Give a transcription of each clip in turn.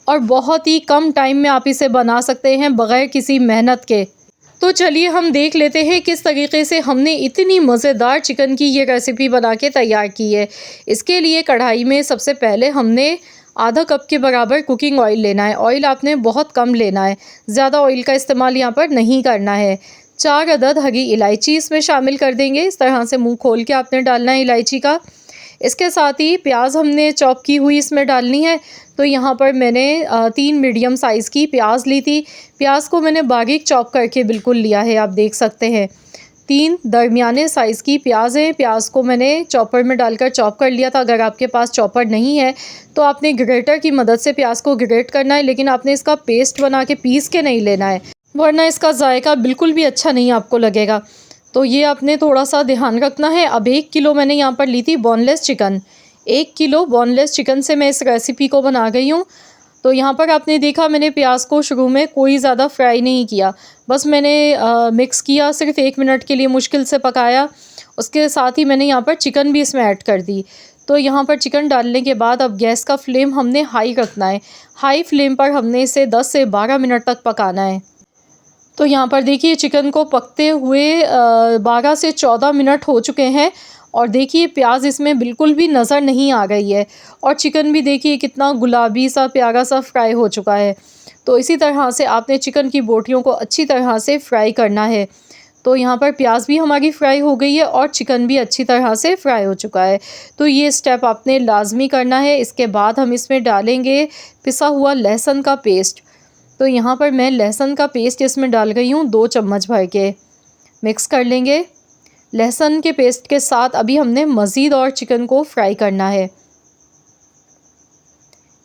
और बहुत ही कम टाइम में आप इसे बना सकते हैं बग़ैर किसी मेहनत के। तो चलिए हम देख लेते हैं किस तरीके से हमने इतनी मज़ेदार चिकन की ये रेसिपी बना के तैयार की है। इसके लिए कढ़ाई में सबसे पहले हमने आधा कप के बराबर कुकिंग ऑयल लेना है। ऑयल आपने बहुत कम लेना है, ज़्यादा ऑयल का इस्तेमाल यहाँ पर नहीं करना है। 4 अदद हरी इलायची इसमें शामिल कर देंगे। इस तरह से मुँह खोल के आपने डालना है इलायची का। इसके साथ ही प्याज हमने चॉप की हुई इसमें डालनी है। तो यहाँ पर मैंने 3 मीडियम साइज़ की प्याज ली थी। प्याज को मैंने बारीक चॉप करके बिल्कुल लिया है, आप देख सकते हैं। 3 दरमियाने साइज़ की प्याज है। प्याज को मैंने चॉपर में डालकर चॉप कर लिया था। अगर आपके पास चॉपर नहीं है तो आपने ग्रेटर की मदद से प्याज को ग्रेट करना है, लेकिन आपने इसका पेस्ट बना के पीस के नहीं लेना है, वरना इसका जायका बिल्कुल भी अच्छा नहीं आपको लगेगा। तो ये आपने थोड़ा सा ध्यान रखना है। अब 1 किलो मैंने यहाँ पर ली थी boneless chicken. 1 kilo boneless chicken से मैं इस रेसिपी को बना गई हूँ। तो यहाँ पर आपने देखा मैंने प्याज को शुरू में कोई ज़्यादा फ्राई नहीं किया, बस मैंने मिक्स किया, सिर्फ 1 मिनट के लिए मुश्किल से पकाया। उसके साथ ही मैंने यहाँ पर चिकन भी इसमें ऐड कर दी। तो यहाँ पर चिकन डालने के बाद अब गैस का फ्लेम हमने हाई रखना है। हाई फ्लेम पर हमने इसे 10 से 12 मिनट तक पकाना है। तो यहाँ पर देखिए चिकन को पकते हुए 12 से 14 मिनट हो चुके हैं और देखिए प्याज इसमें बिल्कुल भी नज़र नहीं आ गई है और चिकन भी देखिए कितना गुलाबी सा प्यारा सा फ्राई हो चुका है। तो इसी तरह से आपने चिकन की बोटियों को अच्छी तरह से फ्राई करना है। तो यहाँ पर प्याज भी हमारी फ्राई हो गई है और चिकन भी अच्छी तरह से फ्राई हो चुका है। तो ये स्टेप आपने लाजमी करना है। इसके बाद हम इसमें डालेंगे पिसा हुआ लहसुन का पेस्ट। तो यहाँ पर मैं लहसुन का पेस्ट इसमें डाल गई हूँ 2 चम्मच भर के। मिक्स कर लेंगे। लहसुन के पेस्ट के साथ अभी हमने मज़ीद और चिकन को फ्राई करना है।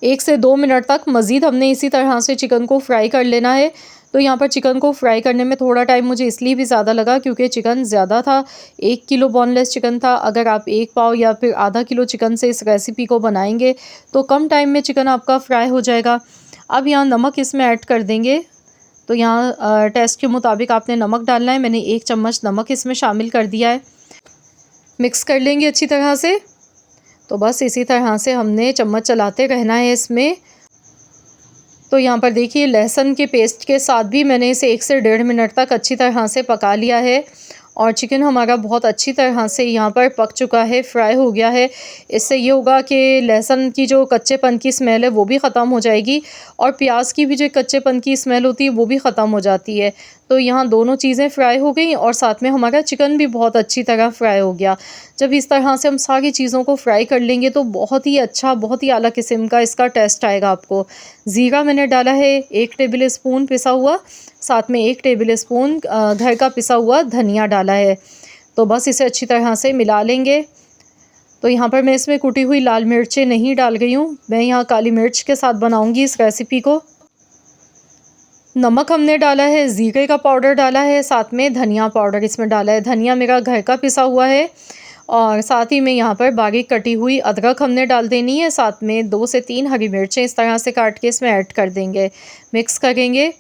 1 से 2 मिनट तक मज़ीद हमने इसी तरह से चिकन को फ्राई कर लेना है। तो यहाँ पर चिकन को फ्राई करने में थोड़ा टाइम मुझे इसलिए भी ज़्यादा लगा क्योंकि चिकन ज़्यादा था। 1 किलो बोनलेस चिकन था। अगर आप 1 पाव या फिर आधा किलो चिकन से इस रेसिपी को बनाएंगे तो कम टाइम में चिकन आपका फ्राई हो जाएगा। अब यहाँ नमक इसमें ऐड कर देंगे। तो यहाँ टेस्ट के मुताबिक आपने नमक डालना है। मैंने 1 चम्मच नमक इसमें शामिल कर दिया है। मिक्स कर लेंगे अच्छी तरह से। तो बस इसी तरह से हमने चम्मच चलाते रहना है इसमें। तो यहाँ पर देखिए लहसुन के पेस्ट के साथ भी मैंने इसे 1 से 1.5 मिनट तक अच्छी तरह से पका लिया है और चिकन हमारा बहुत अच्छी तरह से यहाँ पर पक चुका है, फ्राई हो गया है। इससे ये होगा कि लहसुन की जो कच्चेपन की स्मेल है वो भी ख़त्म हो जाएगी और प्याज की भी जो कच्चेपन की स्मेल होती है वो भी ख़त्म हो जाती है। तो यहाँ दोनों चीज़ें फ्राई हो गई और साथ में हमारा चिकन भी बहुत अच्छी तरह फ्राई हो गया। जब इस तरह से हम सारी चीज़ों को फ्राई कर लेंगे तो बहुत ही अच्छा, बहुत ही आला किस्म का इसका टेस्ट आएगा आपको। ज़ीरा मैंने डाला है 1 टेबल स्पून पिसा हुआ, साथ में 1 टेबल स्पून घर का पिसा हुआ धनिया डाला है। तो बस इसे अच्छी तरह से मिला लेंगे। तो यहाँ पर मैं इसमें कुटी हुई लाल मिर्चें नहीं डाल गई हूँ, मैं यहाँ काली मिर्च के साथ बनाऊँगी इस रेसिपी को। नमक हमने डाला है, ज़ीरे का पाउडर डाला है, साथ में धनिया पाउडर इसमें डाला है। धनिया मेरा घर का पिसा हुआ है और साथ ही में यहाँ पर बारीक कटी हुई अदरक हमने डाल देनी है। साथ में 2 से 3 हरी मिर्चें इस तरह से काट के इसमें ऐड कर देंगे। मिक्स करेंगे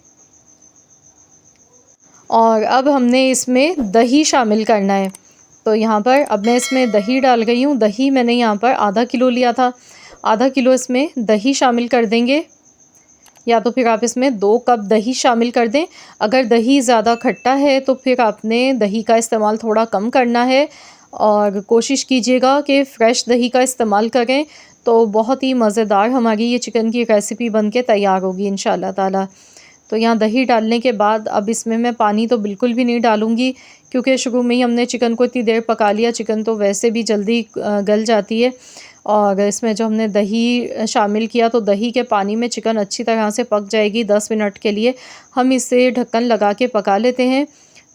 और अब हमने इसमें दही शामिल करना है। तो यहाँ पर अब मैं इसमें दही डाल गई हूँ। दही मैंने यहाँ पर आधा किलो लिया था। आधा किलो इसमें दही शामिल कर देंगे, या तो फिर आप इसमें 2 कप दही शामिल कर दें। अगर दही ज़्यादा खट्टा है तो फिर आपने दही का इस्तेमाल थोड़ा कम करना है और कोशिश कीजिएगा कि फ़्रेश दही का इस्तेमाल करें। तो बहुत ही मज़ेदार हमारी ये चिकन की रेसिपी बन के तैयार होगी इंशाल्लाह ताला। तो यहाँ दही डालने के बाद अब इसमें मैं पानी तो बिल्कुल भी नहीं डालूँगी क्योंकि शुरू में ही हमने चिकन को इतनी देर पका लिया। चिकन तो वैसे भी जल्दी गल जाती है और इसमें जो हमने दही शामिल किया तो दही के पानी में चिकन अच्छी तरह से पक जाएगी। 10 मिनट के लिए हम इसे ढक्कन लगा के पका लेते हैं।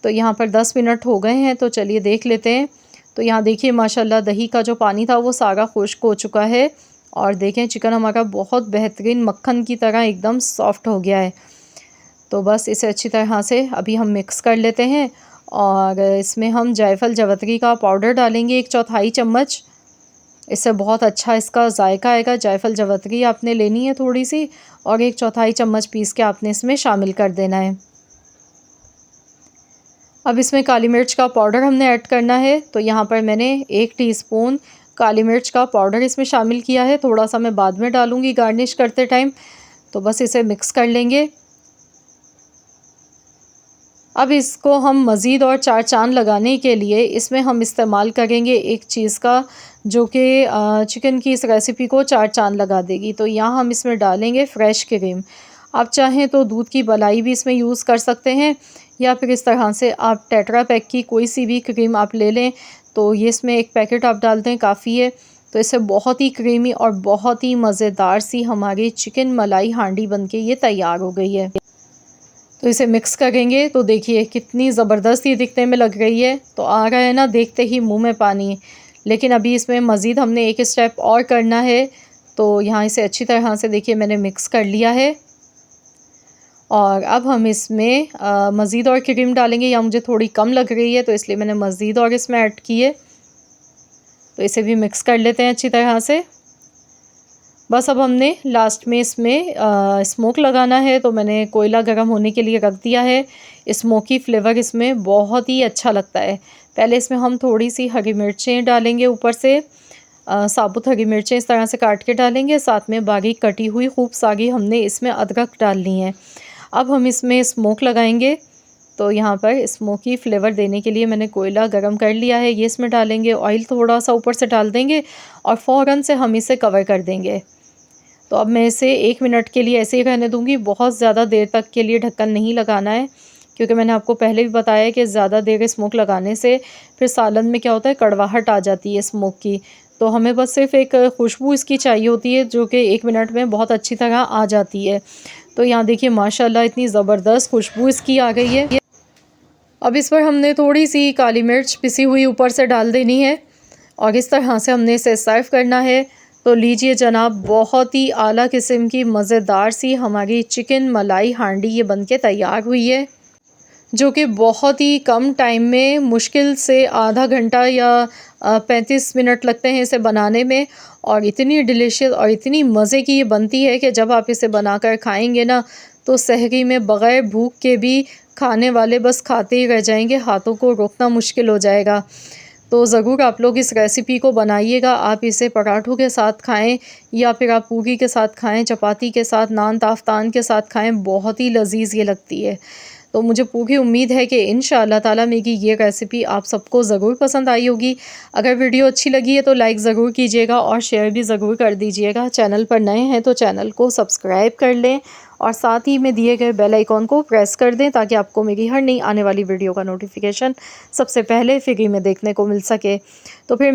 तो यहाँ पर 10 मिनट हो गए हैं, तो चलिए देख लेते हैं। तो यहाँ देखिए माशाल्लाह दही का जो पानी था वो सारा खुश्क हो चुका है और देखें चिकन हमारा बहुत बेहतरीन मक्खन की तरह एकदम सॉफ्ट हो गया है। तो बस इसे अच्छी तरह से अभी हम मिक्स कर लेते हैं और इसमें हम जायफल जावित्री का पाउडर डालेंगे 1/4 चम्मच। इससे बहुत अच्छा इसका जायका आएगा। जायफल जावित्री आपने लेनी है थोड़ी सी और 1/4 चम्मच पीस के आपने इसमें शामिल कर देना है। अब इसमें काली मिर्च का पाउडर हमने ऐड करना है। तो यहाँ पर मैंने 1 टीस्पून काली मिर्च का पाउडर इसमें शामिल किया है। थोड़ा सा मैं बाद में डालूँगी गार्निश करते टाइम। तो बस इसे मिक्स कर लेंगे। अब इसको हम मज़ीद और चार चाँद लगाने के लिए इसमें हम इस्तेमाल करेंगे एक चीज़ का, जो कि चिकन की इस रेसिपी को चार चाँद लगा देगी। तो यहाँ हम इसमें डालेंगे फ़्रेश क्रीम। आप चाहें तो दूध की मलाई भी इसमें यूज़ कर सकते हैं, या फिर इस तरह से आप टेट्रा पैक की कोई सी भी क्रीम आप ले लें। तो ये इसमें एक पैकेट आप डाल दें, काफ़ी है। तो इससे बहुत ही क्रीमी और बहुत ही मज़ेदार सी हमारी चिकन मलाई हांडी बनके ये तैयार हो गई है। तो इसे मिक्स करेंगे तो देखिए कितनी ज़बरदस्त ये दिखने में लग रही है। तो आ रहा है ना देखते ही मुंह में पानी। लेकिन अभी इसमें मज़ीद हमने एक स्टेप और करना है। तो यहाँ इसे अच्छी तरह से देखिए मैंने मिक्स कर लिया है। और अब हम इसमें मज़ीद और क्रीम डालेंगे। या मुझे थोड़ी कम लग रही है तो इसलिए मैंने मज़ीद और इसमें ऐड की है। तो इसे भी मिक्स कर लेते हैं अच्छी तरह से। बस अब हमने लास्ट में इसमें स्मोक लगाना है। तो मैंने कोयला गर्म होने के लिए रख दिया है। स्मोकी फ्लेवर इसमें बहुत ही अच्छा लगता है। पहले इसमें हम थोड़ी सी हरी मिर्चें डालेंगे ऊपर से, साबुत हरी मिर्चें इस तरह से काट के डालेंगे। साथ में बारीक कटी हुई खूब सारी हमने इसमें अदरक डालनी है। अब हम इसमें स्मोक लगाएंगे। तो यहाँ पर स्मोकी फ्लेवर देने के लिए मैंने कोयला गरम कर लिया है, ये इसमें डालेंगे। ऑयल थोड़ा सा ऊपर से डाल देंगे और फ़ौरन से हम इसे कवर कर देंगे। तो अब मैं इसे 1 मिनट के लिए ऐसे ही रहने दूँगी। बहुत ज़्यादा देर तक के लिए ढक्कन नहीं लगाना है, क्योंकि मैंने आपको पहले भी बताया कि ज़्यादा देर स्मोक लगाने से फिर सालन में क्या होता है, कड़वाहट आ जाती है स्मोक की। तो हमें बस सिर्फ़ एक खुशबू इसकी चाहिए होती है, जो कि 1 मिनट में बहुत अच्छी तरह आ जाती है। तो यहाँ देखिए माशाल्लाह इतनी ज़बरदस्त खुशबू इसकी आ गई है। अब इस पर हमने थोड़ी सी काली मिर्च पिसी हुई ऊपर से डाल देनी है और इस तरह से हमने इसे सर्व करना है। तो लीजिए जनाब, बहुत ही आला किस्म की मज़ेदार सी हमारी चिकन मलाई हांडी ये बनके तैयार हुई है, जो कि बहुत ही कम टाइम में, मुश्किल से आधा घंटा या 35 मिनट लगते हैं इसे बनाने में। और इतनी डिलीशियस और इतनी मज़े की ये बनती है कि जब आप इसे बनाकर खाएंगे ना, तो सहरी में बग़ैर भूख के भी खाने वाले बस खाते ही रह जाएंगे, हाथों को रोकना मुश्किल हो जाएगा। तो ज़रूर आप लोग इस रेसिपी को बनाइएगा। आप इसे पराठों के साथ खाएं, या फिर आप पूरी के साथ खाएं, चपाती के साथ, नान ताफ्तान के साथ खाएं, बहुत ही लजीज़ ये लगती है। तो मुझे पूरी उम्मीद है कि इंशाअल्लाह ताला मेरी ये रेसिपी आप सबको ज़रूर पसंद आई होगी। अगर वीडियो अच्छी लगी है तो लाइक ज़रूर कीजिएगा और शेयर भी ज़रूर कर दीजिएगा। चैनल पर नए हैं तो चैनल को सब्सक्राइब कर लें और साथ ही में दिए गए बेल आइकॉन को प्रेस कर दें, ताकि आपको मेरी हर नई आने वाली वीडियो का नोटिफिकेशन सबसे पहले फ्री में देखने को मिल सके। तो फिर